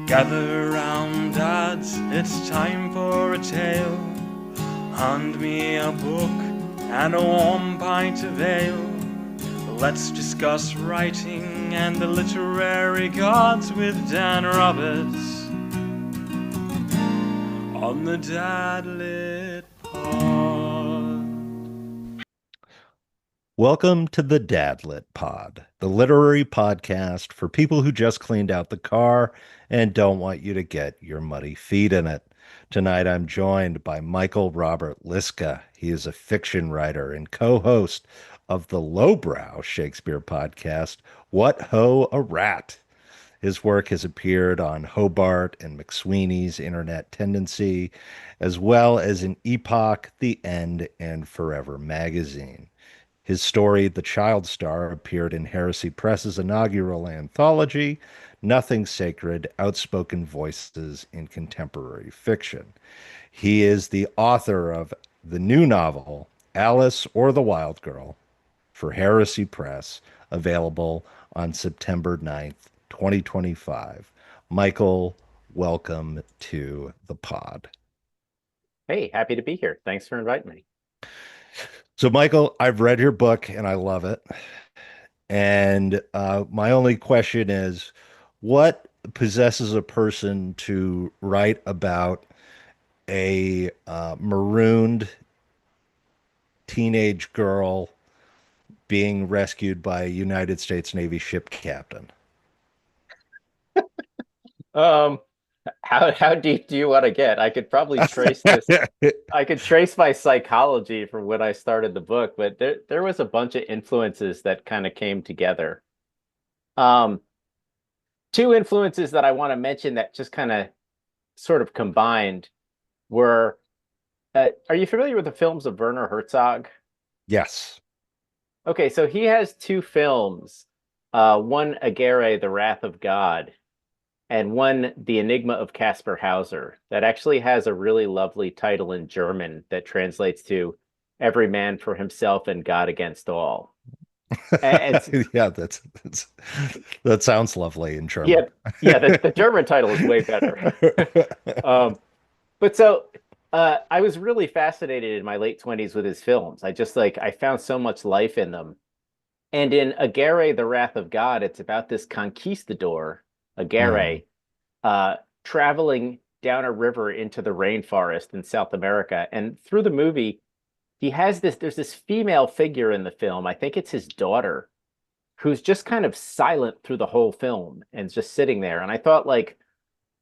Gather round, dads, it's time for a tale. Hand me a book and a warm pint of ale. Let's discuss writing and the literary gods with Dan Roberts on the Dadlit Pod. Welcome to the Dadlit Pod, the literary podcast for people who just cleaned out the car and don't want you to get your muddy feet in it. Tonight I'm joined by Michael Robert Liska. He is a fiction writer and co-host of the lowbrow Shakespeare podcast, What Ho a Rat? His work has appeared on Hobart and McSweeney's Internet Tendency, as well as in Epoch, The End, and Forever magazine. His story, The Child Star, appeared in Heresy Press's inaugural anthology, Nothing Sacred, Outspoken Voices in Contemporary Fiction. He is the author of the new novel, Alice or the Wild Girl, for Heresy Press, available on September 9th, 2025. Michael, welcome to the pod. Hey, happy to be here. Thanks for inviting me. So, Michael, I've read your book and I love it. And my only question is, what possesses a person to write about a marooned teenage girl being rescued by a United States Navy ship captain? Um, how deep do you want to get? I could probably trace this. I could trace my psychology from when I started the book, but there was a bunch of influences that kind of came together. Um, Two influences that I want to mention that just kind of sort of combined were, are you familiar with the films of Werner Herzog? Yes. Okay, so he has two films, one Agere, The Wrath of God, and one, The Enigma of Caspar Hauser, that actually has a really lovely title in German that translates to Every Man for Himself and God Against All. Yeah, that sounds lovely in Yeah, German. yeah, the German title is way better. Um, but so I was really fascinated in my late 20s with his films. I found so much life in them. And in Agere, The Wrath of God, it's about this conquistador, Mhm. Agere, traveling down a river into the rainforest in South America. And through the movie, there's this female figure in the film. I think it's his daughter, who's just kind of silent through the whole film and just sitting there. And I thought, like,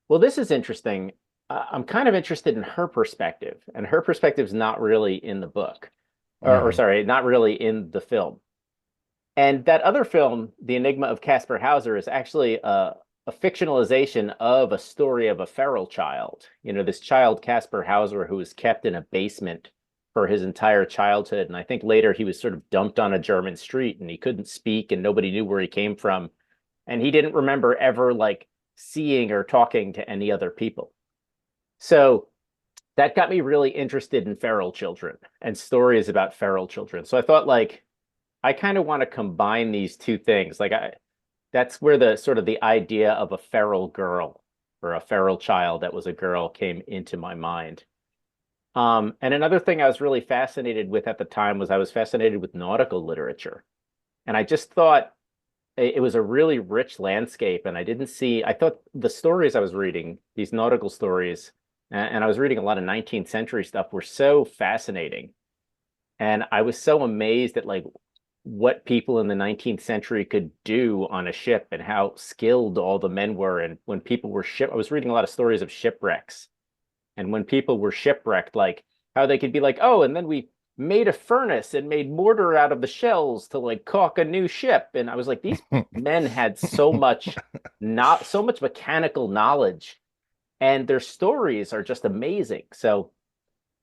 well, this is interesting. I'm kind of interested in her perspective, and her perspective's not really in the book, or Mhm. sorry, not really in the film. And that other film, The Enigma of Caspar Hauser, is actually a fictionalization of a story of a feral child. You know, this child, Caspar Hauser, who was kept in a basement for his entire childhood. And I think later he was sort of dumped on a German street and he couldn't speak and nobody knew where he came from. And he didn't remember ever like seeing or talking to any other people. So that got me really interested in feral children and stories about feral children. So I thought, like, I kind of want to combine these two things. That's where the sort of the idea of a feral girl or a feral child that was a girl came into my mind. And another thing I was really fascinated with at the time was I was fascinated with nautical literature. And I just thought it was a really rich landscape. And I thought the stories I was reading, these nautical stories, and I was reading a lot of 19th century stuff, were so fascinating. And I was so amazed at like what people in the 19th century could do on a ship and how skilled all the men were. And when people were I was reading a lot of stories of shipwrecks. And when people were shipwrecked, like how they could be like, oh, and then we made a furnace and made mortar out of the shells to like caulk a new ship. And I was like, these men had so much, not so much mechanical knowledge, and their stories are just amazing. So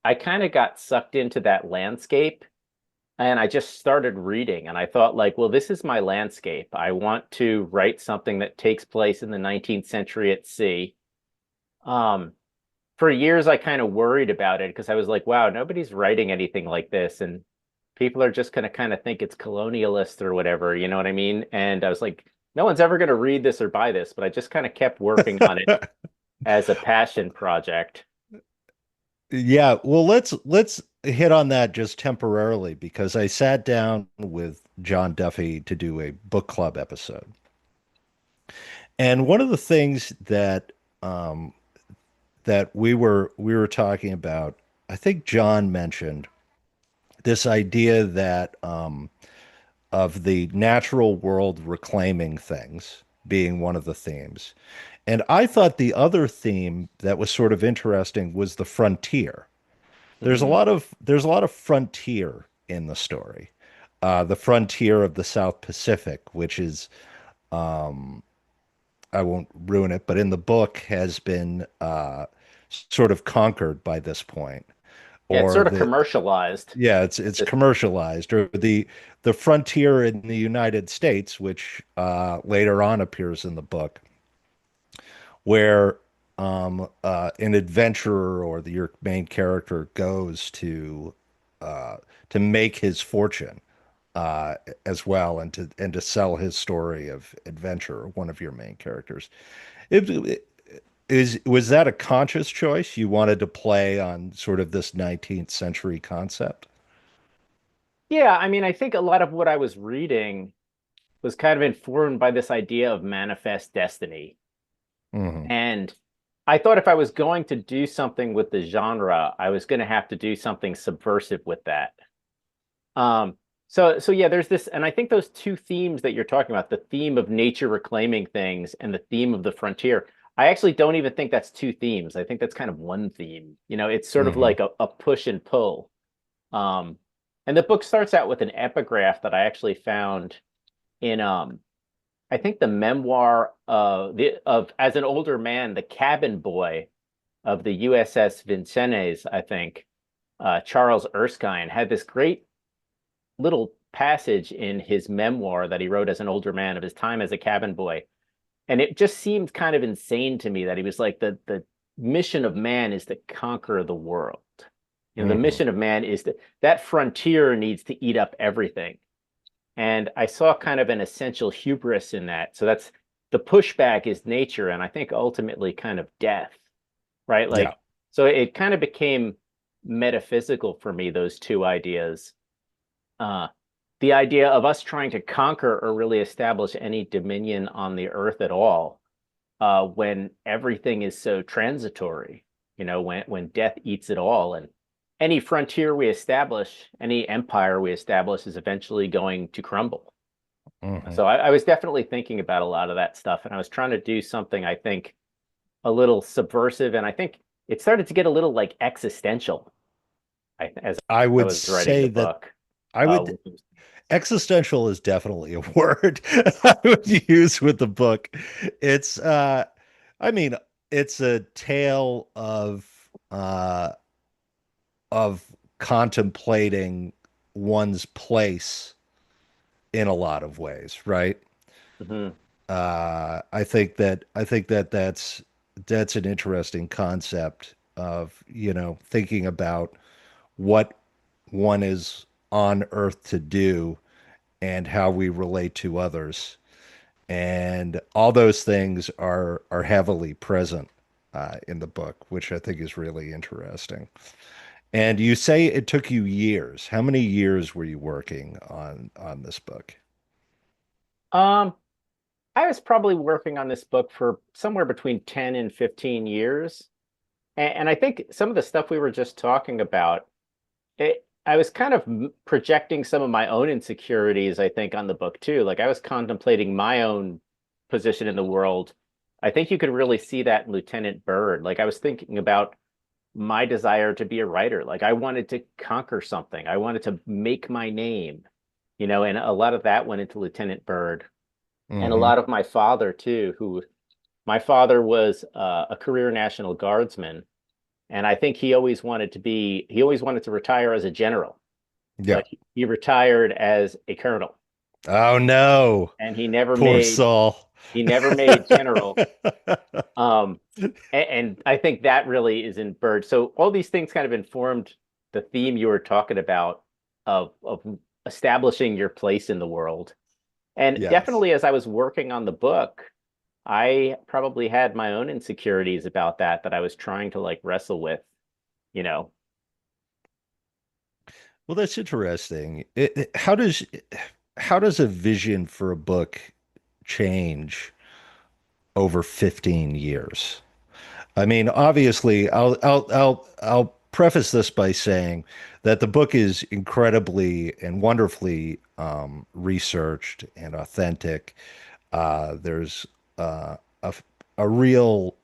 I kind of got sucked into that landscape and I just started reading and I thought like, well, this is my landscape. I want to write something that takes place in the 19th century at sea. Um, for years, I kind of worried about it because I was like, wow, nobody's writing anything like this. And people are just going to kind of think it's colonialist or whatever. You know what I mean? And I was like, no one's ever going to read this or buy this, but I just kind of kept working on it as a passion project. Yeah, well, let's hit on that just temporarily because I sat down with John Duffy to do a book club episode. And one of the things um, that we were talking about, I think John mentioned this idea that of the natural world reclaiming things being one of the themes. And I thought the other theme that was sort of interesting was the frontier. Hmm. There's a lot of frontier in the story. The frontier of the South Pacific, which is I won't ruin it, but in the book has been sort of conquered by this point. Yeah, it's Or sort of the commercialized. Yeah, it's This- commercialized, or the frontier in the United States, which later on appears in the book, where an adventurer or your main character goes to make his fortune uh, as well, and to sell his story of adventure. One of your main characters. Was that a conscious choice? You wanted to play on sort of this 19th century concept? Yeah, I mean, I think a lot of what I was reading was kind of informed by this idea of manifest destiny. Hmm. And I thought if I was going to do something with the genre, I was going to have to do something subversive with that. So yeah, there's this, and I think those two themes that you're talking about, the theme of nature reclaiming things and the theme of the frontier, I actually don't even think that's two themes. I think that's kind of one theme. It's sort of Hmm. like a push and pull. Um, and the book starts out with an epigraph that I actually found in I think the memoir of as an older man, the cabin boy of the USS Vincennes, I think, Charles Erskine had this great little passage in his memoir that he wrote as an older man of his time as a cabin boy. And it just seemed kind of insane to me that he was like the mission of man is to conquer the world. The Hmm. mission of man is that frontier needs to eat up everything. And I saw kind of an essential hubris in that. So that's the pushback is nature, and I think ultimately kind of death, right? Yeah. So it kind of became metaphysical for me, those two ideas. Uh, the idea of us trying to conquer or really establish any dominion on the earth at all, when everything is so transitory, when death eats it all, and any frontier we establish, any empire we establish is eventually going to crumble. Hmm. So I was definitely thinking about a lot of that stuff, and I was trying to do something I think a little subversive, and I think it started to get a little like existential as I I would was writing the say that book. I Uh, would existential is definitely a word I would use with the book. It's I mean, it's a tale of contemplating one's place in a lot of ways, right? mhm. I think that that's an interesting concept of, thinking about what one is on earth to do and how we relate to others. And all those things are heavily present in the book, which I think is really interesting. And you say it took you years. How many years were you working on this book? Um, I was probably working on this book for somewhere between 10 and 15 years. And I think some of the stuff we were just talking about, I was kind of projecting some of my own insecurities, I think, on the book too. Like I was contemplating my own position in the world. I think you could really see that in Lieutenant Byrd. Like I was thinking about my desire to be a writer. Like I wanted to conquer something. I wanted to make my name, and a lot of that went into Lieutenant Byrd. And a Hmm. lot of my father too, my father was a career National Guardsman, and I think he always wanted to retire as a general, Yeah. but he retired as a colonel, Oh no. and he never Poor made Saul. he never made general. Um, and I think that really is in Bird. So all these things kind of informed the theme you were talking about of establishing your place in the world. And Yes. definitely as I was working on the book, I probably had my own insecurities about that I was trying to like wrestle with, you know. Well, that's interesting. How does a vision for a book change over 15 years? I mean, obviously, I'll preface this by saying that the book is incredibly and wonderfully researched and authentic. There's a real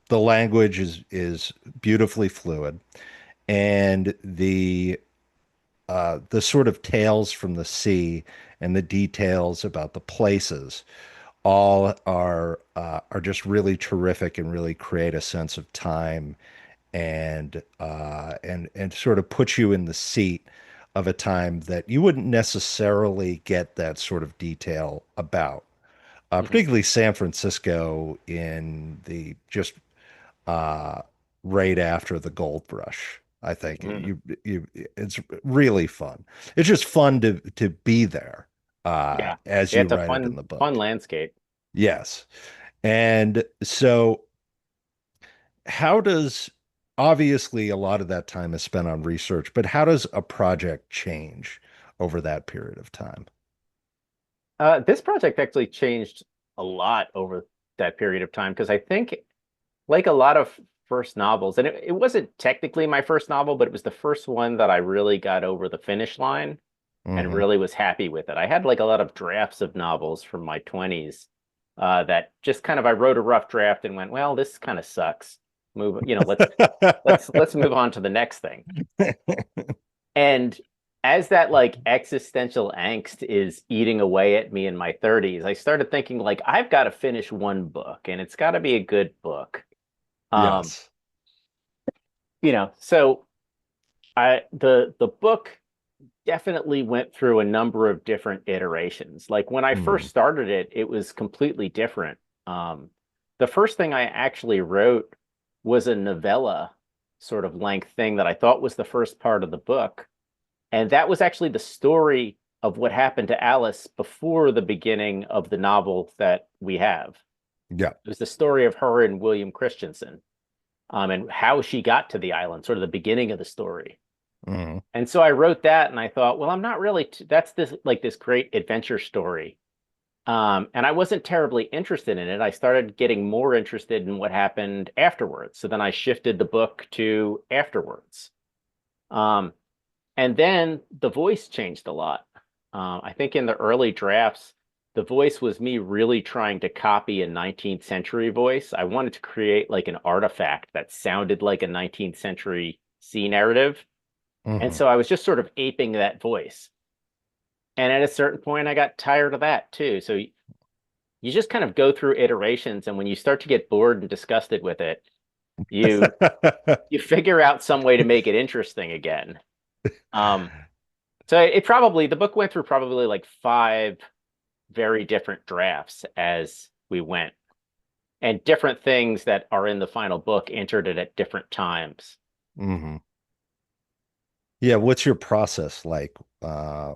the language is beautifully fluid, and the sort of tales from the sea and the details about the places all are just really terrific and really create a sense of time and sort of put you in the seat of a time that you wouldn't necessarily get that sort of detail about. Mhm. Particularly San Francisco in the just uh, right after the gold rush. I think Mhm. it's really fun. It's just fun to be there Yeah. as Yeah, you it's a write it in fun the fun book. landscape. Yes. And so how does obviously a lot of that time is spent on research, but how does a project change over that period of time? This project actually changed a lot over that period of time because I think, like a lot of first novels, and it wasn't technically my first novel, but it was the first one that I really got over the finish line and Hmm. really was happy with it. I had like a lot of drafts of novels from my 20s that just kind of I wrote a rough draft and went, well, this kind of sucks. Move, let's move on to the next thing. And as that like existential angst is eating away at me in my 30s, I started thinking like I've got to finish one book and it's got to be a good book. Um, Yes. so the book definitely went through a number of different iterations. Like when I Hmm. first started it, it was completely different. Um, the first thing I actually wrote was a novella sort of length thing that I thought was the first part of the book. And that was actually the story of what happened to Alice before the beginning of the novel that we have. Yeah. It was the story of her and William Christensen, and how she got to the island, sort of the beginning of the story. Hmm. And so I wrote that and I thought, well, I'm not really, that's this like this great adventure story. And I wasn't terribly interested in it. I started getting more interested in what happened afterwards. So then I shifted the book to afterwards. Um, and then the voice changed a lot. I think in the early drafts, the voice was me really trying to copy a 19th century voice. I wanted to create like an artifact that sounded like a 19th century sea narrative. And Hmm. so I was just sort of aping that voice. And at a certain point, I got tired of that too. So you just kind of go through iterations, and when you start to get bored and disgusted with it, you you figure out some way to make it interesting again. Um, so it probably the book went through probably like five very different drafts as we went, and different things that are in the final book entered it at different times. Hmm. Yeah, what's your process like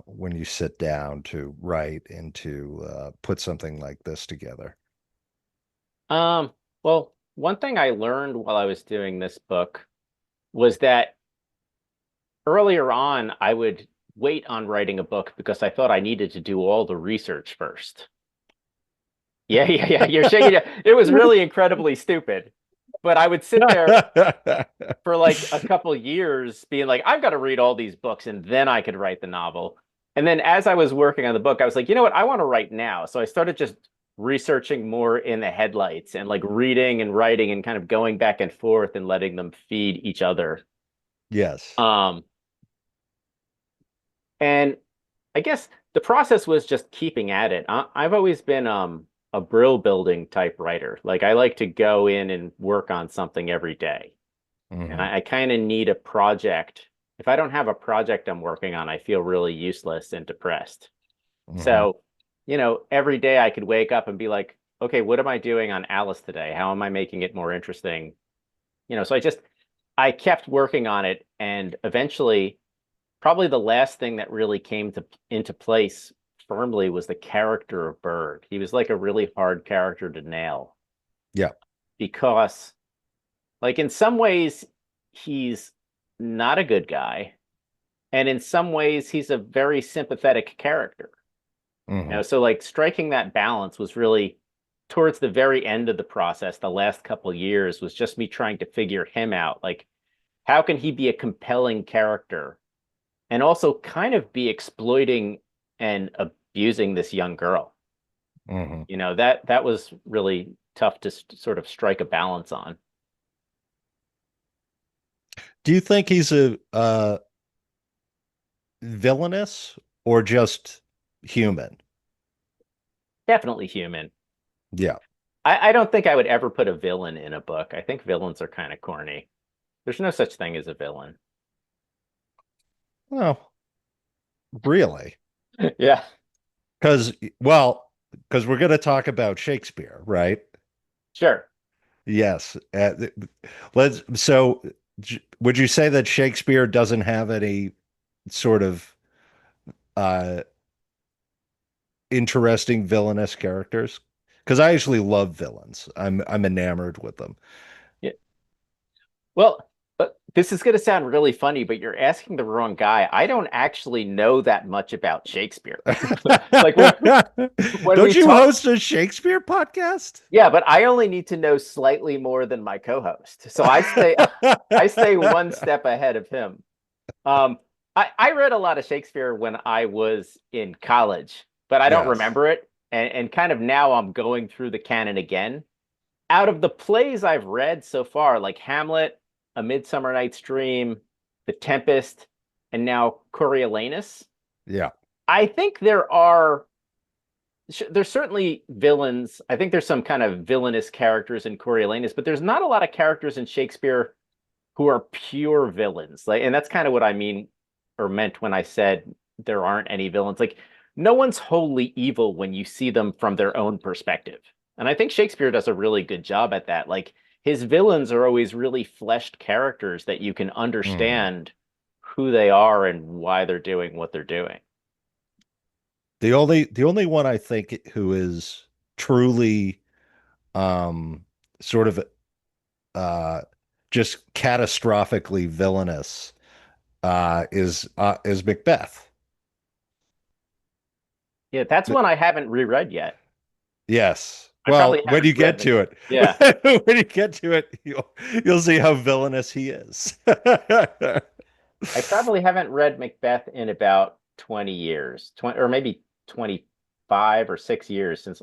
when you sit down to write and to put something like this together? Um, well, one thing I learned while I was doing this book was that earlier on, I would wait on writing a book because I thought I needed to do all the research first. Yeah, yeah, yeah. You're shaking it. It was really incredibly stupid. But I would sit there for like a couple years being like, I've got to read all these books and then I could write the novel. And then as I was working on the book, I was like, you know what? I want to write now. So I started just researching more in the headlights and like reading and writing and kind of going back and forth and letting them feed each other. Yes. Um, and I guess the process was just keeping at it. I've always been a brill building type writer. Like I like to go in and work on something every day. And Hmm. I kind of need a project. If I don't have a project I'm working on, I feel really useless and depressed. Hmm. So, every day I could wake up and be like, okay, what am I doing on Alice today? How am I making it more interesting? So I kept working on it, and eventually probably the last thing that really came into place firmly was the character of Berg. He was like a really hard character to nail. Yeah. Because, like, in some ways, he's not a good guy. And in some ways, he's a very sympathetic character. Mm-hmm. So like striking that balance was really towards the very end of the process. The last couple years was just me trying to figure him out. Like, how can he be a compelling character and also kind of be exploiting and abusing this young girl? Mm-hmm. That was really tough to sort of strike a balance on. Do you think he's a villainous or just human? Definitely human. Yeah. I don't think I would ever put a villain in a book. I think villains are kind of corny. There's no such thing as a villain. Well, really? Yeah, Because, well, because we're going to talk about Shakespeare, right? sure. Yes. Let's. So, would you say that Shakespeare doesn't have any sort of uh, interesting villainous characters? Because I actually love villains. I'm enamored with them. Yeah. Well, this is going to sound really funny, but you're asking the wrong guy. I don't actually know that much about Shakespeare. Like when Don't we you talk, host a Shakespeare podcast? yeah, but I only need to know slightly more than my co-host. So I stay one step ahead of him. Um, I read a lot of Shakespeare when I was in college, but I don't Yes. remember it. And kind of now I'm going through the canon again. Out of the plays I've read so far, like Hamlet, A Midsummer Night's Dream, The Tempest, and now Coriolanus, Yeah. I think there's certainly villains. I think there's some kind of villainous characters in Coriolanus, but there's not a lot of characters in Shakespeare who are pure villains. Like, and that's kind of what I mean or meant when I said there aren't any villains. Like, no one's wholly evil when you see them from their own perspective. And I think Shakespeare does a really good job at that. Like, his villains are always really fleshed characters that you can Mhm. understand who they are and why they're doing what they're doing. The only one I think who is truly um sort of uh just catastrophically villainous is Macbeth. Yeah, that's one I haven't reread yet. Yes. I probably Well, when haven't you read get the. to it, Yeah, when you get to it, you'll see how villainous he is. I probably haven't read Macbeth in about 20 years, 20 or maybe 25 or 6 years since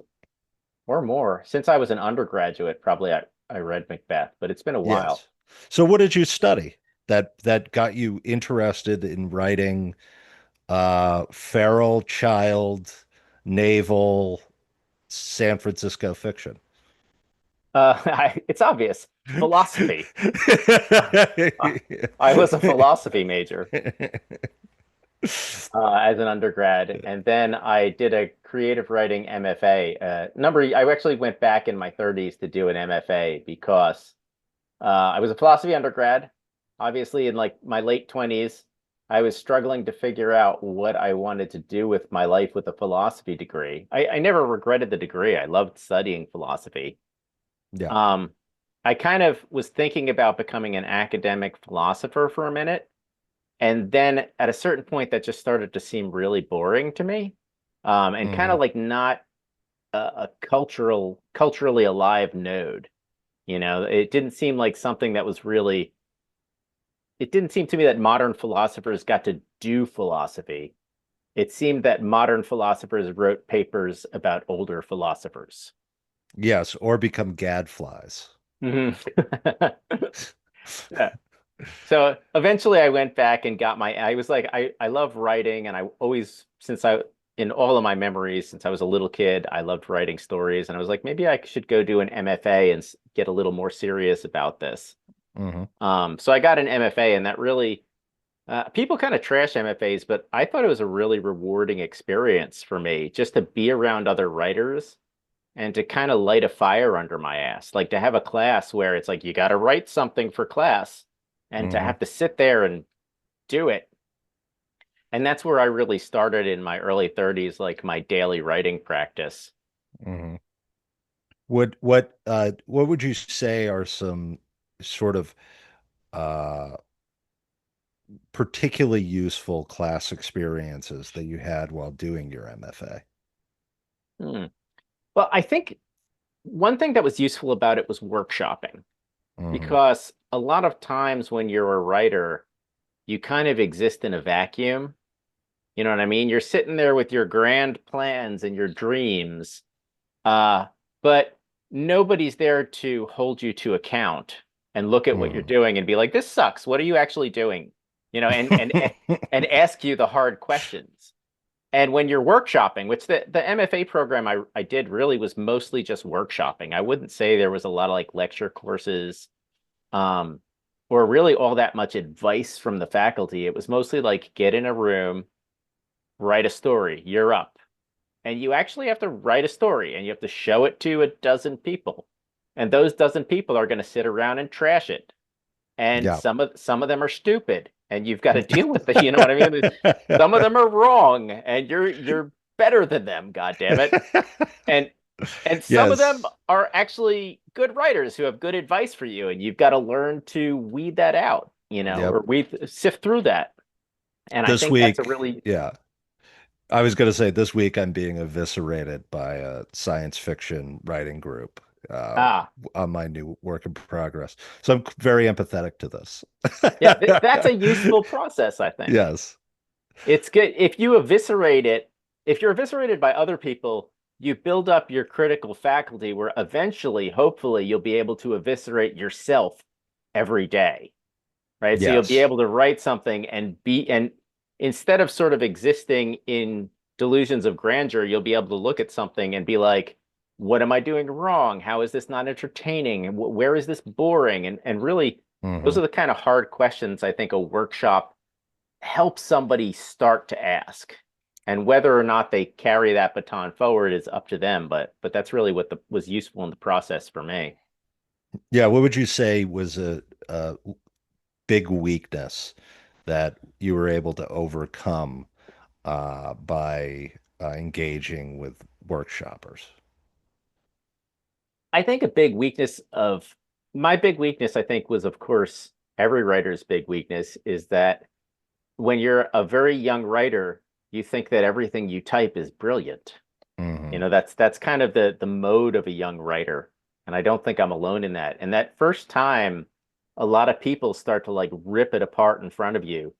or more since I was an undergraduate. Probably I read Macbeth, but it's been a while. Yes. So what did you study that got you interested in writing feral child naval San Francisco fiction? It's obvious. Philosophy. I was a philosophy major as an undergrad, and then I did a creative writing MFA. I actually went back in my 30s to do an MFA because I was a philosophy undergrad. Obviously, in like my late 20s, I was struggling to figure out what I wanted to do with my life with a philosophy degree. I never regretted the degree. I loved studying philosophy. Yeah. Um, I kind of was thinking about becoming an academic philosopher for a minute. And then at a certain point, that just started to seem really boring to me. And kind Hmm. of like not a culturally alive node. It didn't seem like something that was really, it didn't seem to me that modern philosophers got to do philosophy. It seemed that modern philosophers wrote papers about older philosophers. Yes, or become gadflies. Mhm. Yeah. So eventually I went back and I was like, I love writing and I always, in all of my memories, since I was a little kid, I loved writing stories. And I was like, maybe I should go do an MFA and get a little more serious about this. Hmm. So I got an MFA and that really, people kind of trash MFAs, but I thought it was a really rewarding experience for me just to be around other writers and to kind of light a fire under my ass. Like to have a class where it's like, you got to write something for class and to Hmm. have to sit there and do it. And that's where I really started in my early 30s, like my daily writing practice. Hmm. What would you say are some sort of uh particularly useful class experiences that you had while doing your MFA? Hmm. Well, I think one thing that was useful about it was workshopping, Hmm. because a lot of times when you're a writer, you kind of exist in a vacuum. You know what I mean? You're sitting there with your grand plans and your dreams, uh, but nobody's there to hold you to account and look at what you're Hmm. doing and be like, "This sucks. What are you actually doing?" You know, and ask you the hard questions. And when you're workshopping, which the MFA program I did really was mostly just workshopping. I wouldn't say there was a lot of like lecture courses, um, or really all that much advice from the faculty. It was mostly like get in a room, write a story, you're up. And you actually have to write a story and you have to show it to a dozen people. And those dozen people are going to sit around and trash it. And Yeah. some of them are stupid and you've got to deal with it. You know what I mean? Some of them are wrong and you're better than them, God damn it. And and some of them Yes. are actually good writers who have good advice for you, and you've got to learn to weed that out, Yep. or weed sift through that. And I This think that's a week, really yeah. I was going to say this week I'm being eviscerated by a science fiction writing group uh, ah on my new work in progress. So I'm very empathetic to this. yeah, that's a useful process, I think. Yes. It's good if you eviscerate it. If you're eviscerated by other people, you build up your critical faculty where eventually, hopefully, you'll be able to eviscerate yourself every day, right? So you'll be Yes. able to write something and instead of sort of existing in delusions of grandeur, you'll be able to look at something and be like, what am I doing wrong? How is this not entertaining? Where is this boring? And really, those Hmm. are the kind of hard questions I think a workshop help somebody start to ask. And whether or not they carry that baton forward is up to them. But that's really what was useful in the process for me. Yeah. What would you say was a big weakness that you were able to overcome by engaging with workshoppers? I think a big weakness of my big weakness, I think, was of course every writer's big weakness is that when you're a very young writer, you think that everything you type is brilliant. Hmm. That's kind of the mode of a young writer. And I don't think I'm alone in that. And that first time a lot of people start to like rip it apart in front of you,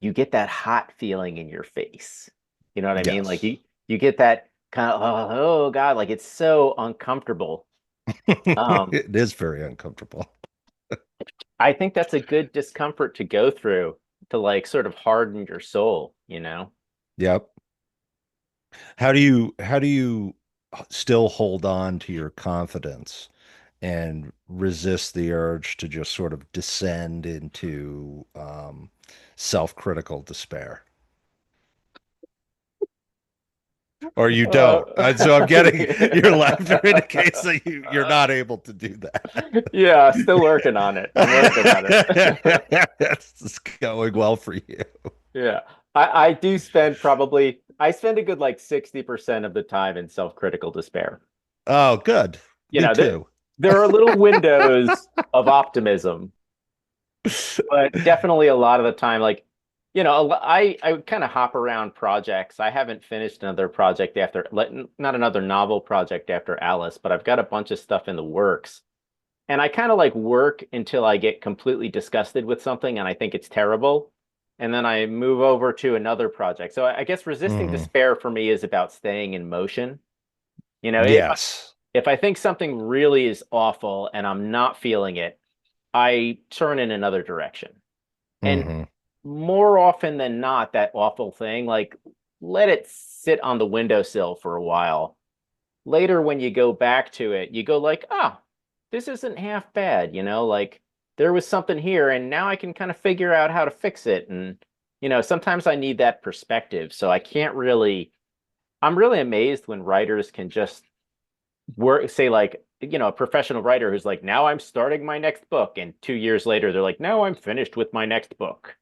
you get that hot feeling in your face. You know what I mean? Like Yes. you get that kind of oh God, like it's so uncomfortable. Um, It is very uncomfortable. I think that's a good discomfort to go through to like sort of harden your soul. Yep. How do you still hold on to your confidence and resist the urge to just sort of descend into self-critical despair? Or you don't. So I'm getting your laughter indicates that you're not able to do yeah, still working on it. I'm working on it. that. It's going well for you. Yeah. I do spend probably I spend a good like 60% of the time in self-critical despair. Oh, good. You Me know, too. there are little windows of optimism, but definitely a lot of the time, like, I kind of hop around projects. I haven't finished another project after, not another novel project after Alice, but I've got a bunch of stuff in the works. And I kind of like work until I get completely disgusted with something and I think it's terrible. And then I move over to another project. So I guess resisting Hmm. despair for me is about staying in motion. You know, Yes. if I think something really is awful and I'm not feeling it, I turn in another direction. And Hmm. more often than not, that awful thing, like let it sit on the windowsill for a while. Later, when you go back to it, you go like, oh, this isn't half bad, like there was something here, and now I can kind of figure out how to fix it. And, sometimes I need that perspective. So I can't really, I'm really amazed when writers can just work, say like, a professional writer who's like, now I'm starting my next book. And 2 years later, they're like, now I'm finished with my next book.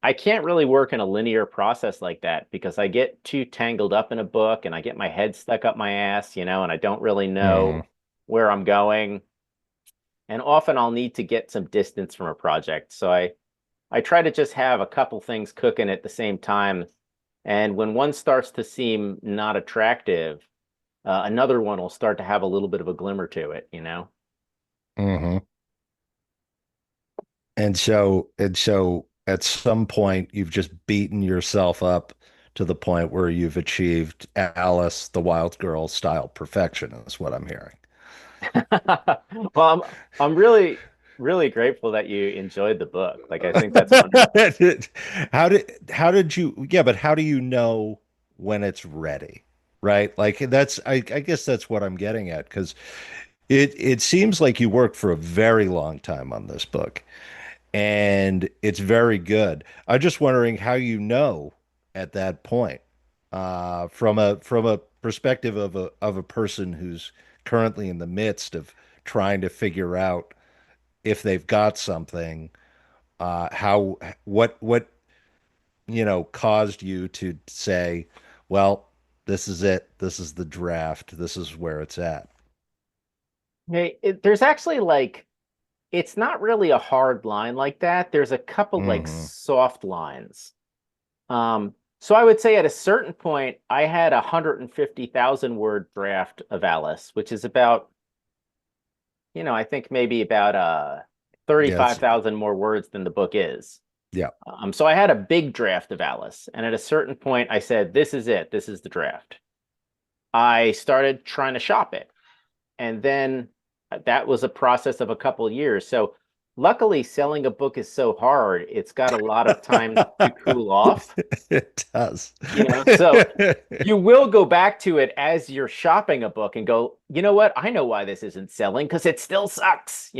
I can't really work in a linear process like that because I get too tangled up in a book and I get my head stuck up my ass, and I don't really Hmm. know where I'm going. And often I'll need to get some distance from a project. So I try to just have a couple things cooking at the same time. And when one starts to seem not attractive, another one will start to have a little bit of a glimmer to it. Hmm. And so at some point you've just beaten yourself up to the point where you've achieved Alice the Wild Girl style perfection, is what I'm hearing. Well, I'm really grateful that you enjoyed the book. Like, I think that's wonderful. How did you, yeah, but how do you know when it's ready? Right? Like I guess that's what I'm getting at, because it seems like you worked for a very long time on this book, and it's very good. I'm just wondering how you know at that point, from a perspective of a person who's currently in the midst of trying to figure out if they've got something, how what caused you to say, well, this is it, this is the draft, this is where it's at. Hey, there's actually like it's not really a hard line like that. There's a couple like Hmm. soft lines. So I would say at a certain point, I had a 150,000 word draft of Alice, which is about, I think maybe about Yes. 35,000 more words than the book is. Yeah. So I had a big draft of Alice, and at a certain point, I said, "This is it. This is the draft." I started trying to shop it, and then that was a process of a couple of years. So luckily, selling a book is so hard; it's got a lot of time to cool off. It does. So you will go back to it as you're shopping a book and go, you know what? I know why this isn't selling because it still sucks.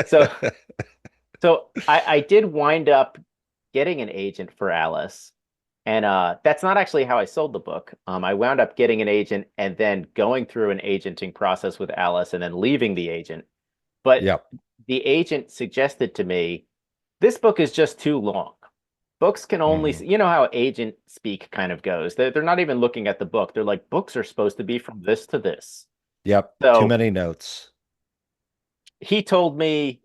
So so I did wind up getting an agent for Alice. And that's not actually how I sold the book. I wound up getting an agent and then going through an agenting process with Alice and then leaving the agent. But Yep. the agent suggested to me, this book is just too long. Books can only, Hmm. you know how agent speak kind of goes. They're not even looking at the book. They're like, books are supposed to be from this to this. Yep. Too So many notes. he told me,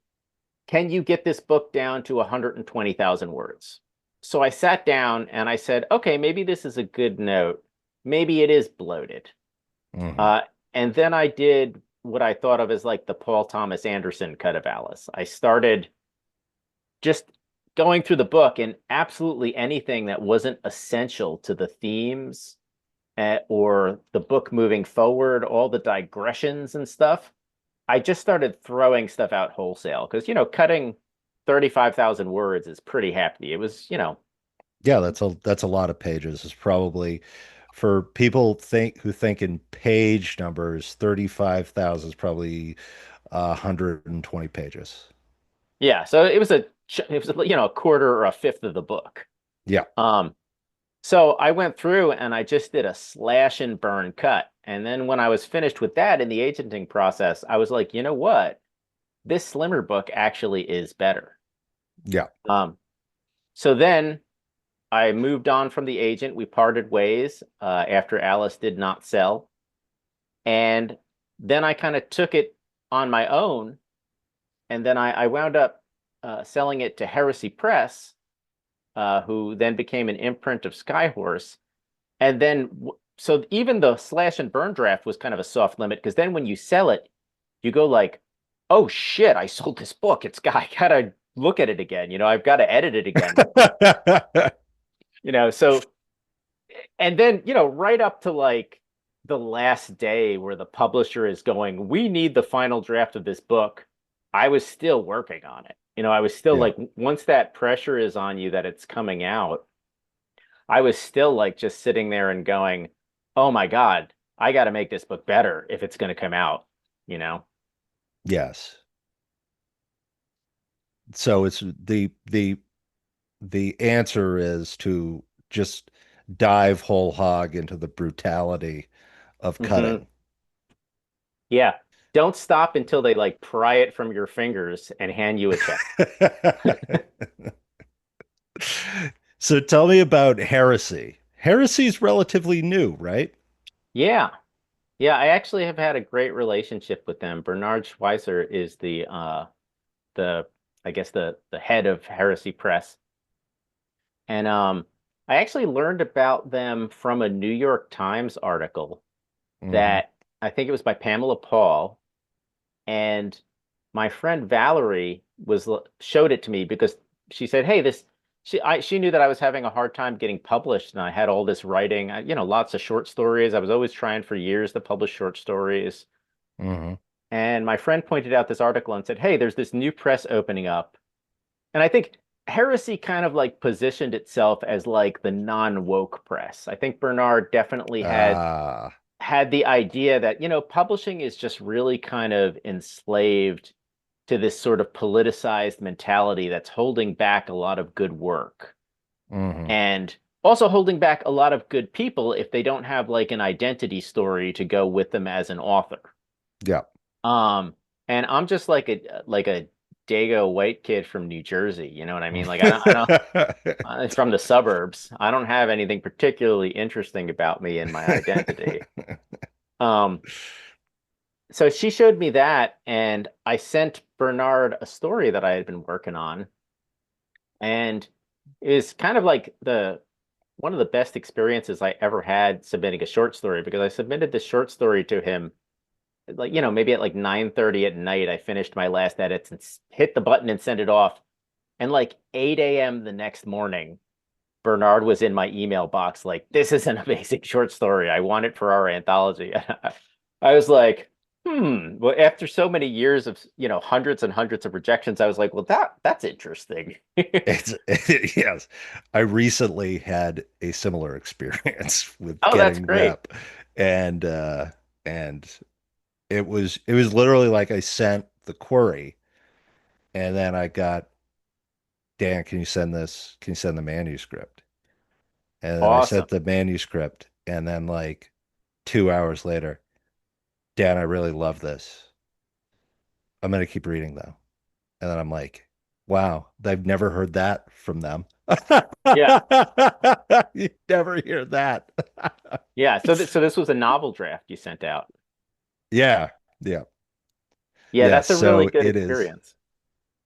can you get this book down to 120,000 words? So I sat down and I said, okay, maybe this is a good note. Maybe it is bloated. Hmm. Uh, and then I did what I thought of as like the Paul Thomas Anderson cut of Alice. I started just going through the book and absolutely anything that wasn't essential to the themes or the book moving forward, all the digressions and stuff. I just started throwing stuff out wholesale because, cutting 35,000 words is pretty hefty. It was. Yeah, that's a lot of pages. It's probably, for people who think in page numbers, 35,000 is probably 120 pages. Yeah. So it was a quarter or a fifth of the book. Yeah. Um, so I went through and I just did a slash and burn cut. And then when I was finished with that in the agenting process, I was like, you know what? This slimmer book actually is better. Yeah. Um, so then I moved on from the agent. We parted ways after Alice did not sell. And then I kind of took it on my own. And then I wound up selling it to Heresy Press, who then became an imprint of Skyhorse. And then, so even the slash and burn draft was kind of a soft limit because then when you sell it, you go like, oh shit, I sold this book. I gotta look at it again. I've got to edit it again. So and then, right up to like the last day where the publisher is going, we need the final draft of this book. I was still working on it. I was still Yeah. like, once that pressure is on you that it's coming out, I was still like just sitting there and going, oh my God, I got to make this book better if it's going to come out, you know? Yes. So it's the answer is to just dive whole hog into the brutality of hmm cutting. Yeah. Don't stop until they like pry it from your fingers and hand you a check. So tell me about Heresy. Heresy is relatively new, right? Yeah. Yeah, I actually have had a great relationship with them. Bernard Schweitzer is the I guess the head of Heresy Press. And I actually learned about them from a New York Times article Hmm. that I think it was by Pamela Paul. And my friend Valerie showed it to me because she said, "Hey, this." She knew that I was having a hard time getting published, and I had all this writing, lots of short stories. I was always trying for years to publish short stories. Hmm. And my friend pointed out this article and said, "Hey, there's this new press opening up." And I think Heresy kind of like positioned itself as like the non-woke press. I think Bernard definitely Ah, had the idea that, publishing is just really kind of enslaved to this sort of politicized mentality that's holding back a lot of good work hmm. and also holding back a lot of good people if they don't have like an identity story to go with them as an author. Yeah. Um, and I'm just like a Dago white kid from New Jersey, you know what I mean? Like I don't from the suburbs. I don't have anything particularly interesting about me in my identity. Um, so she showed me that, and I sent Bernard a story that I had been working on, and it was kind of like the one of the best experiences I ever had submitting a short story because I submitted this short story to him like maybe at like 9:30 at night. I finished my last edits and hit the button and sent it off, and like 8 a.m. the next morning, Bernard was in my email box like, "This is an amazing short story. I want it for our anthology." I was like, Well, after so many years of, hundreds and hundreds of rejections, I was like, well, that's interesting. It's yes. I recently had a similar experience with Oh, that's getting great. rep, and and it was literally like I sent the query, and then I got, Dan, can you send this? Can you send the manuscript? And then I Awesome. sent the manuscript, and then like 2 hours later, Dan, I really love this. I'm gonna keep reading though. And then I'm like, wow, I've never heard that from them. Yeah. You never hear that. Yeah. So this was a novel draft you sent out. Yeah, yeah, Yeah, yeah. that's a really So good it is. experience.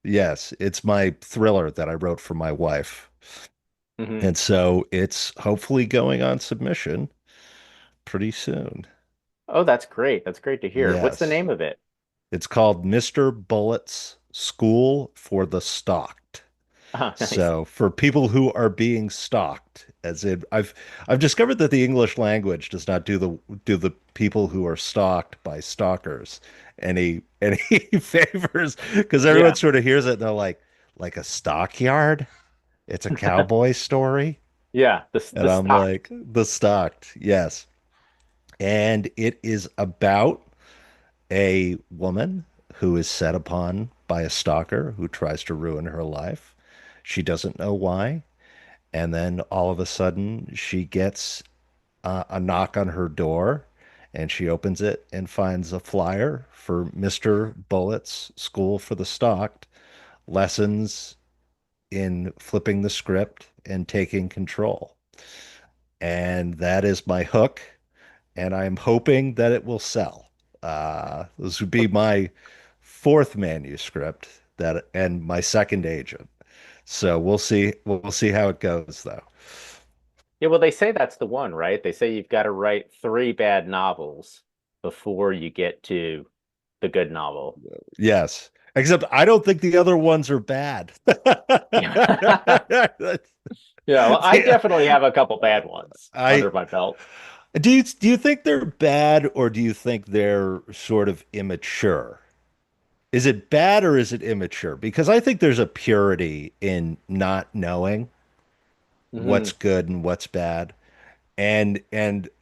Yes, it's my thriller that I wrote for my wife. Hmm. And so it's hopefully going on submission pretty soon. Oh, that's great. That's great to hear. What's the Yes. name of it? It's called Mr. Bullet's School for the Stalked. Oh, nice. So for people who are being stalked, as in I've discovered that the English language does not do the people who are stalked by stalkers any favors, because everyone Yeah. sort of hears it and they're like a stockyard? It's a cowboy story? Yeah. The And I'm stock. like, the stalked, yes. And it is about a woman who is set upon by a stalker who tries to ruin her life. She doesn't know why. And then all of a sudden, she gets a knock on her door, and she opens it and finds a flyer for Mr. Bullet's School for the Stalked, lessons in flipping the script and taking control. And that is my hook, and I'm hoping that it will sell. This would be my fourth manuscript that and my second agent. So we'll see. We'll see how it goes, though. Yeah, well, they say that's the one, right? They say you've got to write three bad novels before you get to the good novel. Yes. Except I don't think the other ones are bad. Yeah. Yeah, well, I Yeah. definitely have a couple bad ones I under my belt. do you think they're bad, or do you think they're sort of immature? Is it bad or is it immature? Because I think there's a purity in not knowing what's Hmm. good and what's bad, and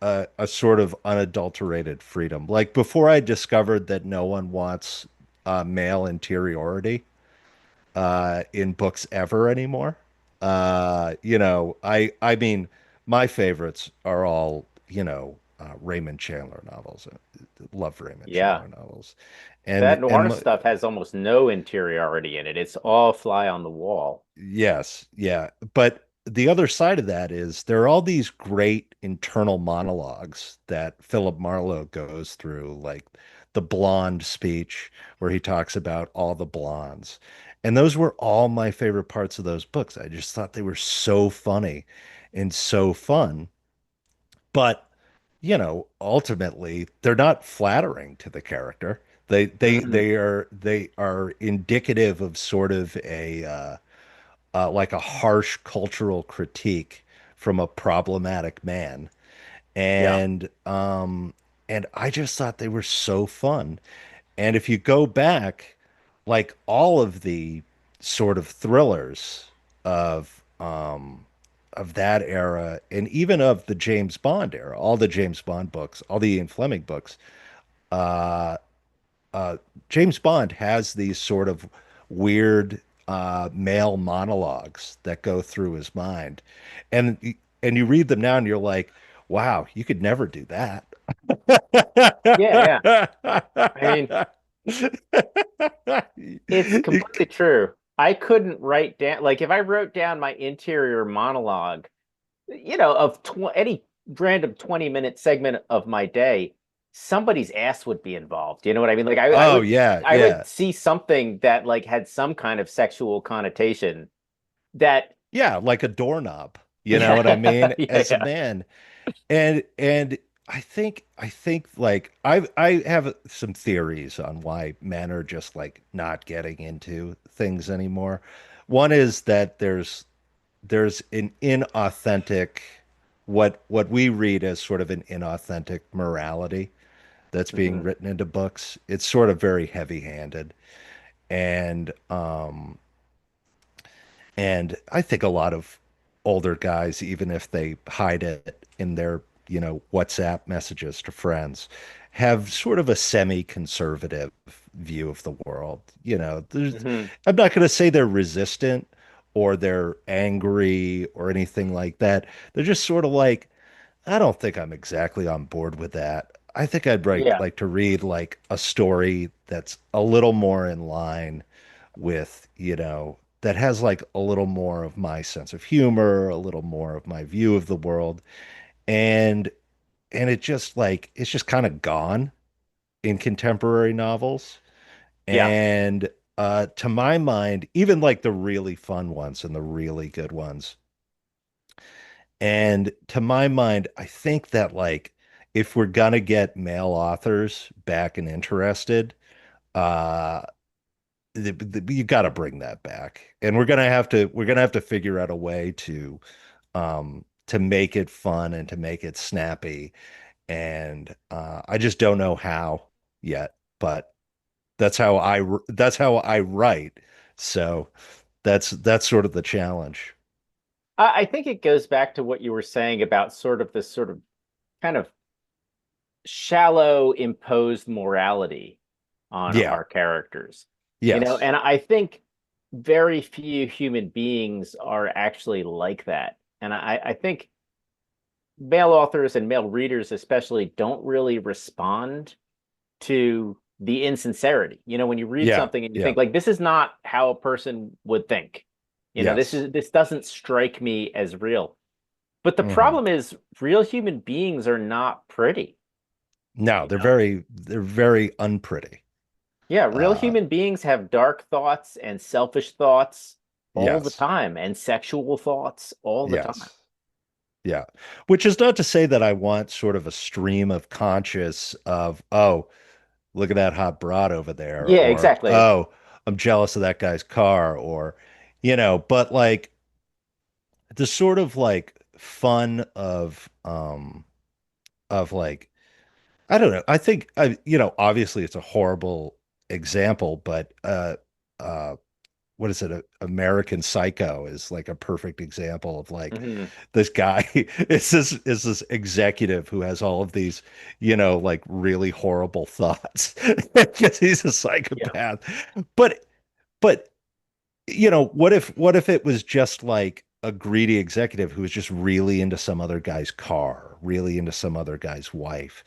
a sort of unadulterated freedom. Like before I discovered that no one wants male interiority in books ever anymore. I mean, my favorites are all, Raymond Chandler novels. Love Raymond Yeah, Chandler novels. that And noir my, stuff has almost no interiority in it. It's all fly on the wall. yes, yeah. But the other side of that is there are all these great internal monologues that Philip Marlowe goes through, like the blonde speech where he talks about all the blondes. And those were all my favorite parts of those books. I just thought they were so funny and so fun. But, ultimately they're not flattering to the character. Hmm. They are indicative of sort of a like a harsh cultural critique from a problematic man. Yeah. And I just thought they were so fun. And if you go back, like all of the sort of thrillers of that era, and even of the James Bond era, all the James Bond books, all the Ian Fleming books, uh, James Bond has these sort of weird male monologues that go through his mind, and and you read them now, and you're like, wow, you could never do that. Yeah, yeah. I mean, it's You completely true. I couldn't write down, like, if I wrote down my interior monologue, of any random 20-minute segment of my day, somebody's ass would be involved. You know what I mean? Like, oh yeah, I would yeah, see something that like had some kind of sexual connotation that, yeah, like a doorknob. You know what I yeah, mean? yeah, As a yeah. man, and I think like I have some theories on why men are just like not getting into things anymore. One is that there's an inauthentic what we read as sort of an inauthentic morality that's being Hmm. written into books. It's sort of very heavy-handed. And and I think a lot of older guys, even if they hide it in their, WhatsApp messages to friends, have sort of a semi-conservative view of the world. Hmm. I'm not going to say they're resistant or they're angry or anything like that. They're just sort of like, I don't think I'm exactly on board with that. I think I'd Yeah. like to read like a story that's a little more in line with, that has like a little more of my sense of humor, a little more of my view of the world. And it's just kind of gone in contemporary novels. Yeah. And to my mind, even like the really fun ones and the really good ones. And to my mind, I think that like if we're gonna get male authors back and interested, uh you got to bring that back, and we're gonna have to figure out a way to make it fun and to make it snappy, and I just don't know how yet, but that's how I write, so that's sort of the challenge. I think it goes back to what you were saying about sort of this sort of kind of shallow imposed morality on Yeah. our characters. Yes. And I think very few human beings are actually like that. And I think male authors and male readers especially don't really respond to the insincerity. When you read Yeah. something and you Yeah. think like this is not how a person would think. Yes. This doesn't strike me as real. But the Hmm. problem is real human beings are not pretty, No, you know? they're very unpretty. Yeah, real uh human beings have dark thoughts and selfish thoughts all the yes. time and sexual thoughts all the time. Yes. Yeah. Which is not to say that I want sort of a stream of conscious of, oh, look at that hot broad over there, Yeah, or, exactly. oh, I'm jealous of that guy's car, or, but like the sort of like fun of like, I don't know. I think obviously it's a horrible example, but what is it? American Psycho is like a perfect example of like Hmm. this guy is this executive who has all of these, like really horrible thoughts because he's a Yeah. psychopath. But what if it was just like a greedy executive who was just really into some other guy's car, really into some other guy's wife,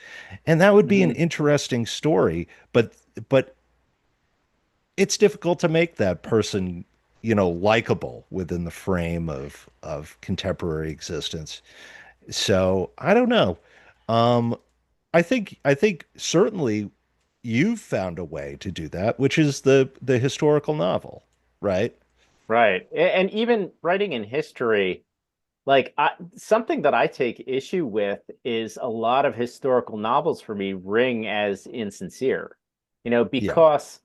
and that would be an Hmm. interesting story. But it's difficult to make that person likable within the frame of contemporary existence. So I don't know. Um, I think certainly you've found a way to do that, which is the historical novel, right? Right. And even writing in history, something that I take issue with is a lot of historical novels for me ring as insincere, Yeah. because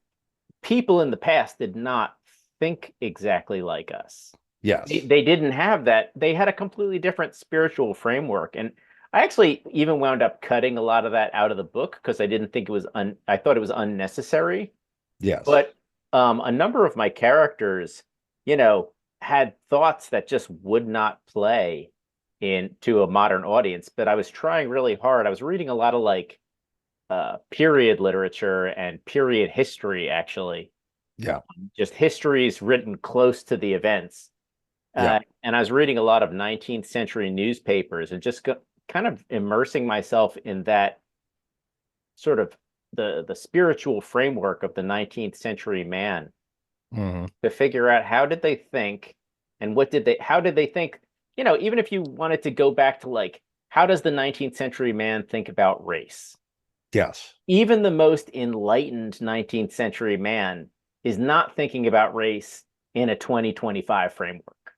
people in the past did not think exactly like us. Yes. They didn't have that. They had a completely different spiritual framework. And I actually even wound up cutting a lot of that out of the book because I didn't think it was I thought it was unnecessary. Yes. But a number of my characters, you know, had thoughts that just would not play into a modern audience. But I was trying really hard. I was reading a lot of period literature and period history, actually, Yeah. just histories written close to the events. Yeah. And I was reading a lot of 19th century newspapers and just kind of immersing myself in that sort of the spiritual framework of the 19th century man Hmm. to figure out how did they think and how did they think, even if you wanted to go back to how does the 19th century man think about race? Yes. Even the most enlightened 19th century man is not thinking about race in a 2025 framework,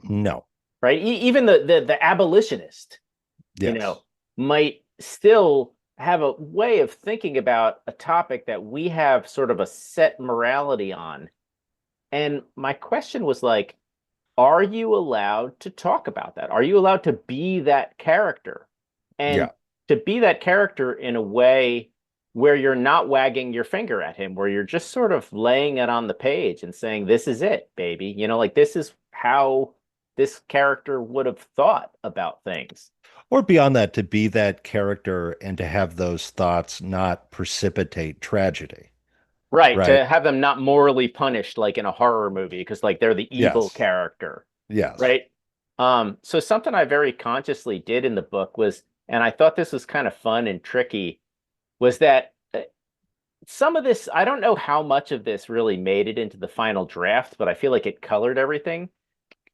No. right? Even the abolitionist, you Yes. know, might still have a way of thinking about a topic that we have sort of a set morality on. And my question was are you allowed to talk about that? Are you allowed to be that character? And Yeah. to be that character in a way where you're not wagging your finger at him, where you're just sort of laying it on the page and saying, this is it, baby. This is how this character would have thought about things. Or beyond that, to be that character and to have those thoughts not precipitate tragedy, Right, right? to have them not morally punished like in a horror movie because they're the evil Yes. character, Yes. right? So something I very consciously did in the book was, and I thought this was kind of fun and tricky, was that some of this, I don't know how much of this really made it into the final draft, but I feel like it colored everything.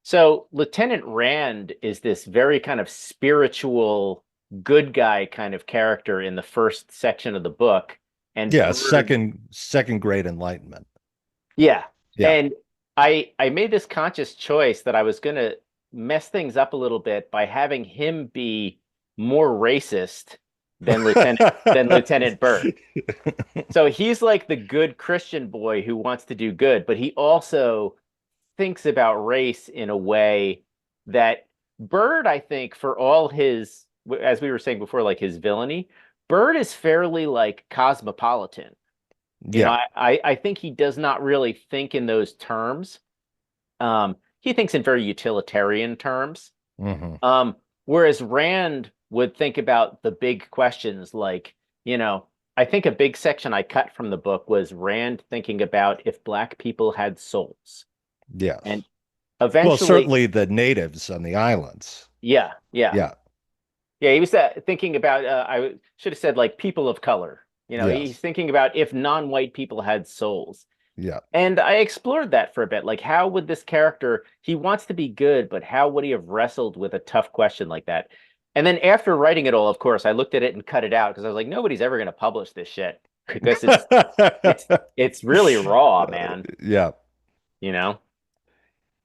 So Lieutenant Rand is this very kind of spiritual, good guy kind of character in the first section of the book. And Yeah. Bird, Second grade enlightenment. yeah. Yeah. And I made this conscious choice that I was going to mess things up a little bit by having him be more racist than Lieutenant Byrd. So he's like the good Christian boy who wants to do good, but he also thinks about race in a way that Byrd, I think, for all his, as we were saying before, like his villainy, Byrd is fairly like cosmopolitan. Yeah. I think he does not really think in those terms. He thinks in very utilitarian terms. Hmm. Um, Whereas Rand would think about the big questions you know, I think a big section I cut from the book was Rand thinking about if black people had souls. Yes. And Well, eventually, certainly the natives on the islands. yeah, yeah. Yeah. Yeah, he was thinking about I should have said like people of color. He's Yes. thinking about if non-white people had souls. Yeah. And I explored that for a bit. Like, how would this character, he wants to be good, but how would he have wrestled with a tough question like that? And then after writing it all, of course, I looked at it and cut it out because I was like, nobody's ever going to publish this shit because it's it's really raw, man. Yeah. You know?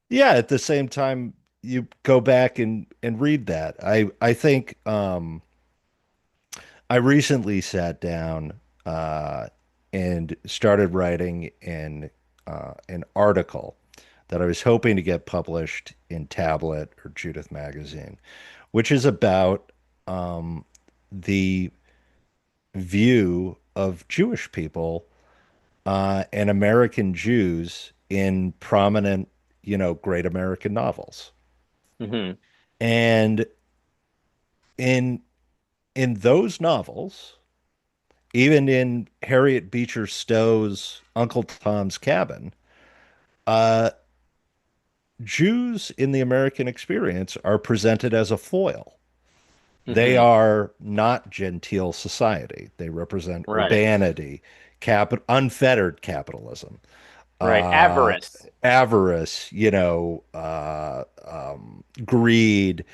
Yeah. At the same time, you go back and read that. I think I recently sat down uh, and started writing an article that I was hoping to get published in Tablet or Judith Magazine, which is about the view of Jewish people and American Jews in prominent, great American novels. Hmm. And in in those novels, even in Harriet Beecher Stowe's Uncle Tom's Cabin, uh, Jews in the American experience are presented as a foil. They Hmm. are not genteel society. They represent Right. urbanity, unfettered capitalism. Right. uh, Avarice. avarice, greed,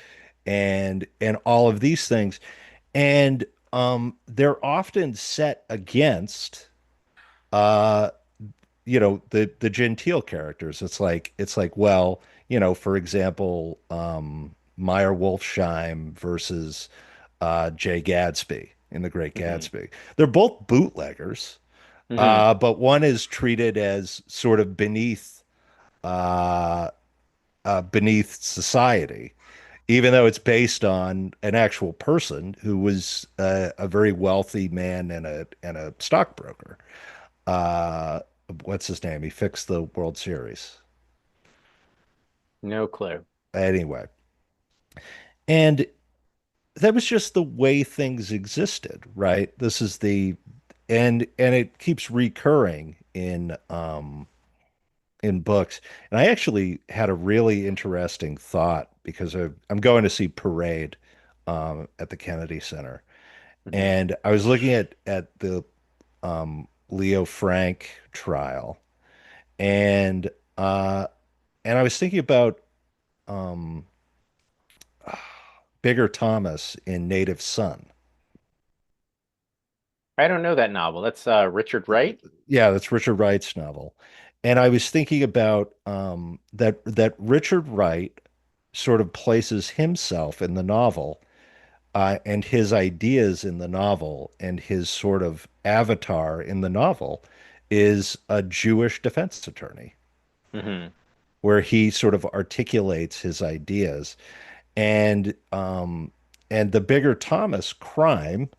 and all of these things. And they're often set against uh, the genteel characters. It's like, well, for example, Meyer Wolfsheim versus Jay Gadsby in The Great Hmm. Gatsby. They're both bootleggers, Hmm. but one is treated as sort of uh, beneath society, even though it's based on an actual person who was a very wealthy man and a stockbroker. Uh, what's his name? He fixed the World Series. No clue. Anyway, and that was just the way things existed, right? This is the and it keeps recurring in books. And I actually had a really interesting thought because I'm going to see Parade at the Kennedy Center, Hmm. and I was looking at the Leo Frank trial, and uh, and I was thinking about um, Bigger Thomas in Native Son. I don't know that novel. That's Richard Wright. Yeah, that's Richard Wright's novel. And I was thinking about that Richard Wright sort of places himself in the novel and his ideas in the novel and his sort of avatar in the novel is a Jewish defense attorney, Hmm. where he sort of articulates his ideas. And the Bigger Thomas crime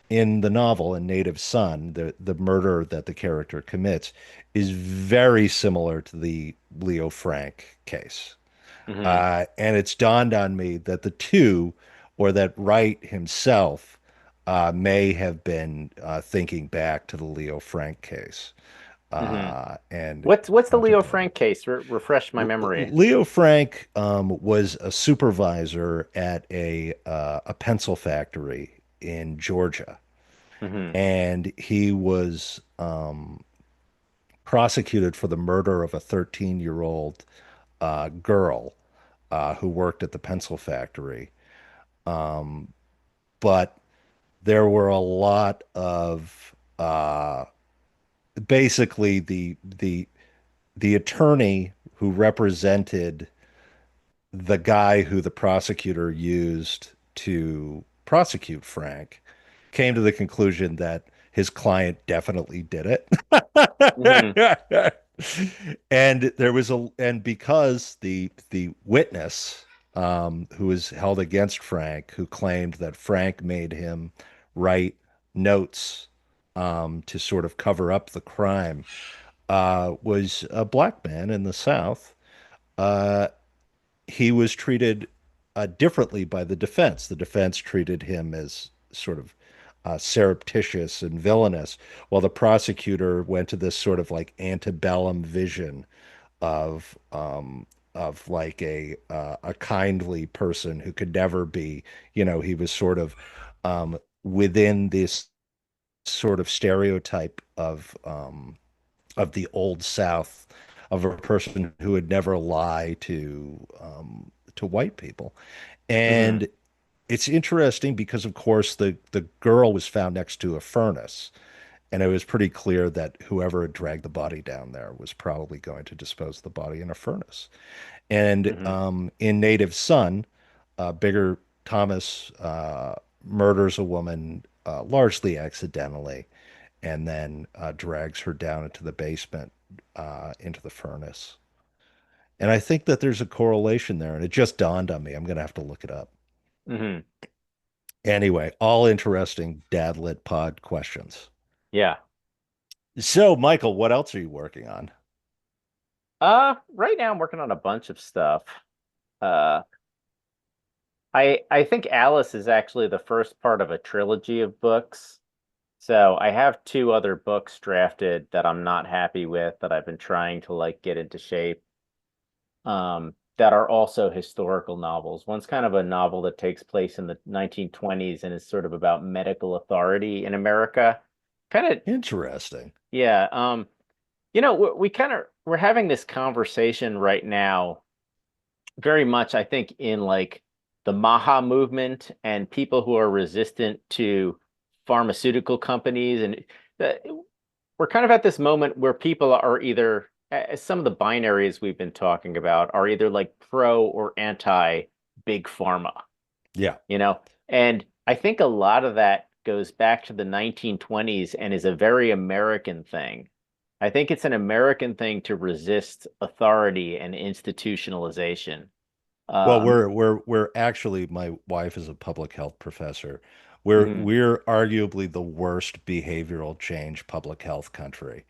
in the novel in Native Son, the murder that the character commits is very similar to the Leo Frank case. Hmm. And it's dawned on me that the two, or that Wright himself, may have been thinking back to the Leo Frank case Hmm. and What's the Leo contemplating. Frank case? Refresh my memory. Leo Frank was a supervisor at a pencil factory in Georgia, Hmm. and he was prosecuted for the murder of a 13-year-old girl who worked at the pencil factory. But there were a lot of basically the attorney who represented the guy who the prosecutor used to prosecute Frank came to the conclusion that his client definitely did it. Hmm. And there was and because the witness who was held against Frank, who claimed that Frank made him write notes to sort of cover up the crime, was a black man in the South. Uh, he was treated differently by the defense. The defense treated him as sort of surreptitious and villainous, while the prosecutor went to this sort of like antebellum vision of like a kindly person who could never be, he was sort of within this sort of stereotype of the old South, of a person who would never lie to white people. Hmm. And it's interesting because, of course, the girl was found next to a furnace, and it was pretty clear that whoever had dragged the body down there was probably going to dispose of the body in a furnace. And Hmm. in Native Son, Bigger Thomas murders a woman largely accidentally, and then drags her down into the basement, into the furnace. And I think that there's a correlation there, and it just dawned on me. I'm going to have to look it up. Hmm. Anyway, all interesting Dad Lit Pod questions. Yeah. So, Michael, what else are you working on? Right now I'm working on a bunch of stuff. Uh, I think Alice is actually the first part of a trilogy of books. So I have two other books drafted that I'm not happy with that I've been trying to like get into shape. That are also historical novels. One's kind of a novel that takes place in the 1920s and is sort of about medical authority in America. Kind of, Interesting. yeah. We're having this conversation right now, very much, I think, in like the Maha movement and people who are resistant to pharmaceutical companies. And we're kind of at this moment where people are either, as some of the binaries we've been talking about, are either like pro or anti big pharma, Yeah. you know? And I think a lot of that goes back to the 1920s and is a very American thing. I think it's an American thing to resist authority and institutionalization. Well, Um, we're actually, my wife is a public health professor. We're mhm. we're arguably the worst behavioral change public health country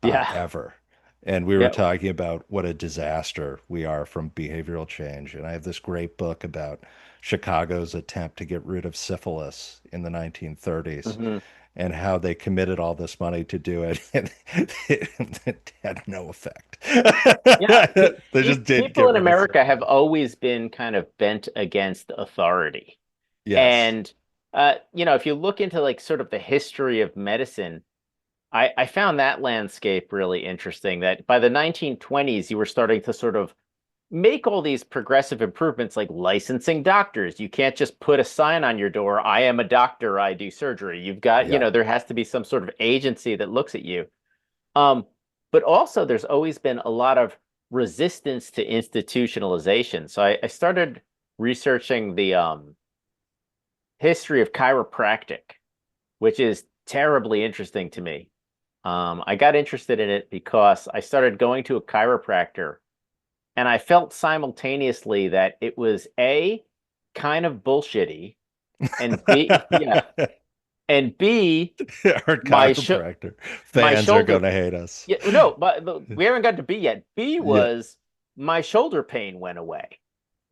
Yeah, ever. And we were yeah. talking about what a disaster we are from behavioral change. And I have this great book about Chicago's attempt to get rid of syphilis in the 1930s Mhm. and how they committed all this money to do it, and it had no effect. Yeah, They just didn't people get in rid of America have syphilis. always been kind of bent against authority. Yes. And if you look into like sort of the history of medicine, I found that landscape really interesting, that by the 1920s, you were starting to sort of make all these progressive improvements like licensing doctors. You can't just put a sign on your door, I am a doctor, I do surgery. You've got, Yeah. there has to be some sort of agency that looks at you. Um, but also there's always been a lot of resistance to institutionalization. So I started researching the history of chiropractic, which is terribly interesting to me. I got interested in it because I started going to a chiropractor and I felt simultaneously that it was A, kind of bullshitty, and B, yeah, and B, Our my chiropractor my fans are shoulder. going to hate us. Yeah, no, but we haven't got to B yet. B Yeah. was my shoulder pain went away.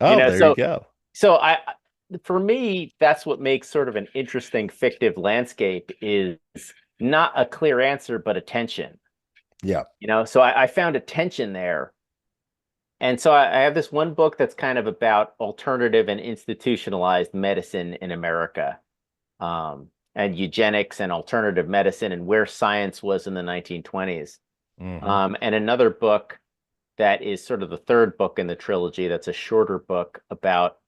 You Oh, know, there you so go. so for me, that's what makes sort of an interesting fictive landscape is not a clear answer, but a tension. Yeah. So I found a tension there. And so I have this one book that's kind of about alternative and institutionalized medicine in America, and eugenics and alternative medicine and where science was in the 1920s. Hmm. And another book that is sort of the third book in the trilogy that's a shorter book about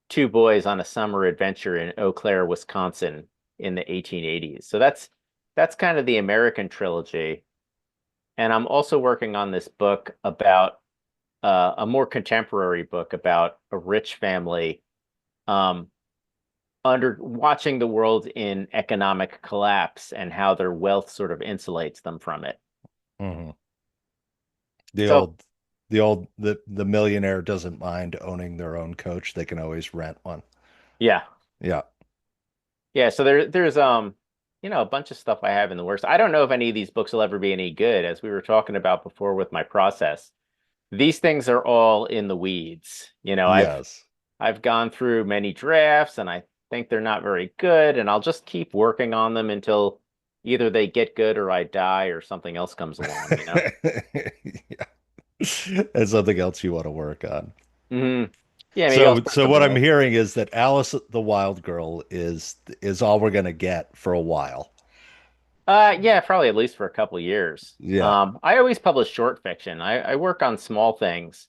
two boys on a summer adventure in Eau Claire, Wisconsin in the 1880s. So that's kind of the American trilogy. And I'm also working on this book about a more contemporary book about a rich family um, under watching the world in economic collapse and how their wealth sort of insulates them from it. Hmm. The So old, the millionaire doesn't mind owning their own coach. They can always rent one. yeah, Yeah. yeah. So there's a bunch of stuff I have in the works. I don't know if any of these books will ever be any good, as we were talking about before with my process. These things are all in the weeds. Yes. I've gone through many drafts and I think they're not very good, and I'll just keep working on them until either they get good or I die or something else comes along. Yeah. And something else you want to work on. Hmm. Yeah, maybe I'll So, start so what something I'm else. hearing is that Alice the Wild Girl is all we're gonna get for a while. Yeah, probably at least for a couple of years. Yeah. I always publish short fiction. I work on small things.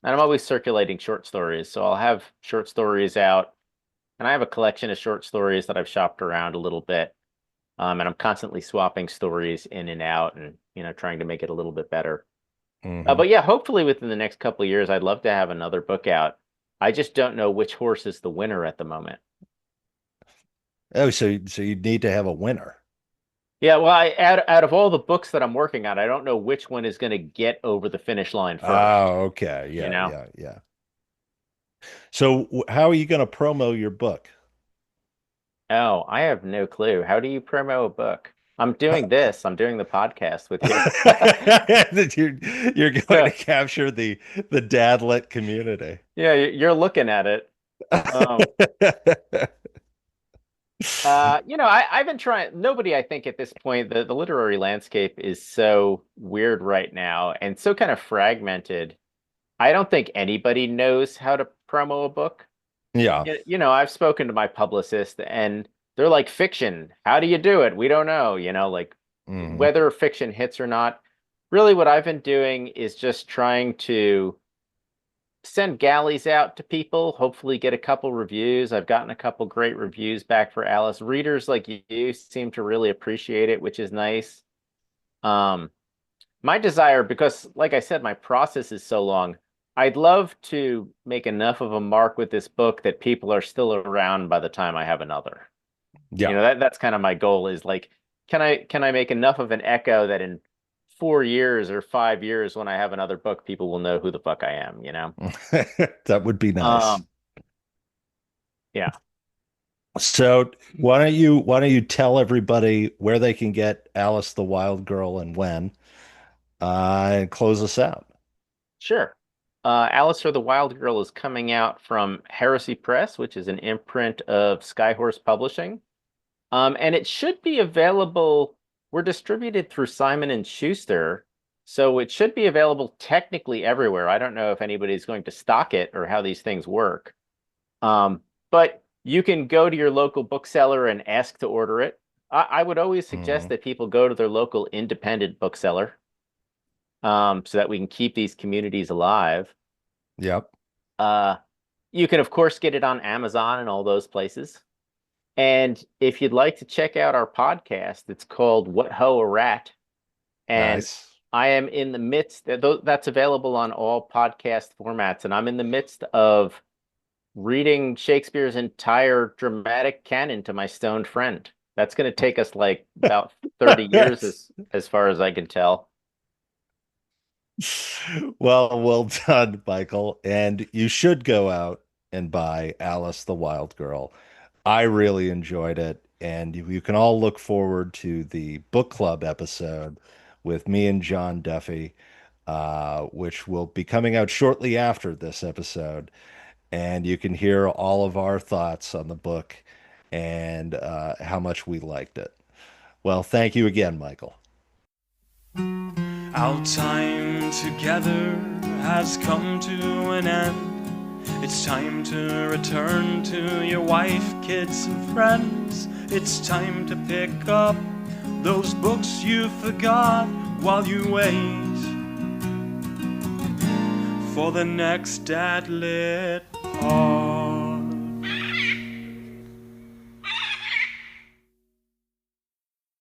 And I'm always circulating short stories. So I'll have short stories out, and I have a collection of short stories that I've shopped around a little bit. And I'm constantly swapping stories in and out and, trying to make it a little bit better. Hmm. But yeah, hopefully within the next couple of years, I'd love to have another book out. I just don't know which horse is the winner at the moment. Oh, so you need to have a winner. Yeah, well, out of all the books that I'm working on, I don't know which one is going to get over the finish line first, Oh, okay. you Yeah, know? yeah, yeah. So how are you going to promo your book? Oh, I have no clue. How do you promo a book? I'm doing this. I'm doing the podcast with you. That you're going to So, capture the dadlet community. yeah, you're looking at it. Um, I've been trying, nobody, I think at this point, the literary landscape is so weird right now and so kind of fragmented. I don't think anybody knows how to promo a book. Yeah. I've spoken to my publicist and they're like, fiction, how do you do it? We don't know, like whether fiction hits or not. Really, what I've been doing is just trying to send galleys out to people, hopefully get a couple reviews. I've gotten a couple great reviews back for Alice. Readers like you seem to really appreciate it, which is nice. My desire, because like I said, my process is so long, I'd love to make enough of a mark with this book that people are still around by the time I have another. Yeah. You know, that's kind of my goal, is like, can I make enough of an echo that in 4 years or 5 years, when I have another book, people will know who the fuck I am, you know? That would be nice. Yeah. So why don't you tell everybody where they can get Alice the Wild Girl and when, and close us out. Sure. Alice or the Wild Girl is coming out from Heresy Press, which is an imprint of Skyhorse Publishing. And it should be available. We're distributed through Simon and Schuster, so it should be available technically everywhere. I don't know if anybody's going to stock it or how these things work. But you can go to your local bookseller and ask to order it. I would always suggest that people go to their local independent bookseller, so that we can keep these communities alive. Yep. You can, of course, get it on Amazon and all those places. And if you'd like to check out our podcast, it's called What Ho a Rat. And Nice. I am in the midst, that's available on all podcast formats. And I'm in the midst of reading Shakespeare's entire dramatic canon to my stoned friend. That's going to take us like about 30 years as far as I can tell. Well done, Michael. And you should go out and buy Alice the Wild Girl. I really enjoyed it. And you can all look forward to the book club episode with me and John Duffy, which will be coming out shortly after this episode. And you can hear all of our thoughts on the book and how much we liked it. Well, thank you again, Michael. Our time together has come to an end. It's time to return to your wife, kids, and friends. It's time to pick up those books you forgot while you wait for the next Dad Lit Pod.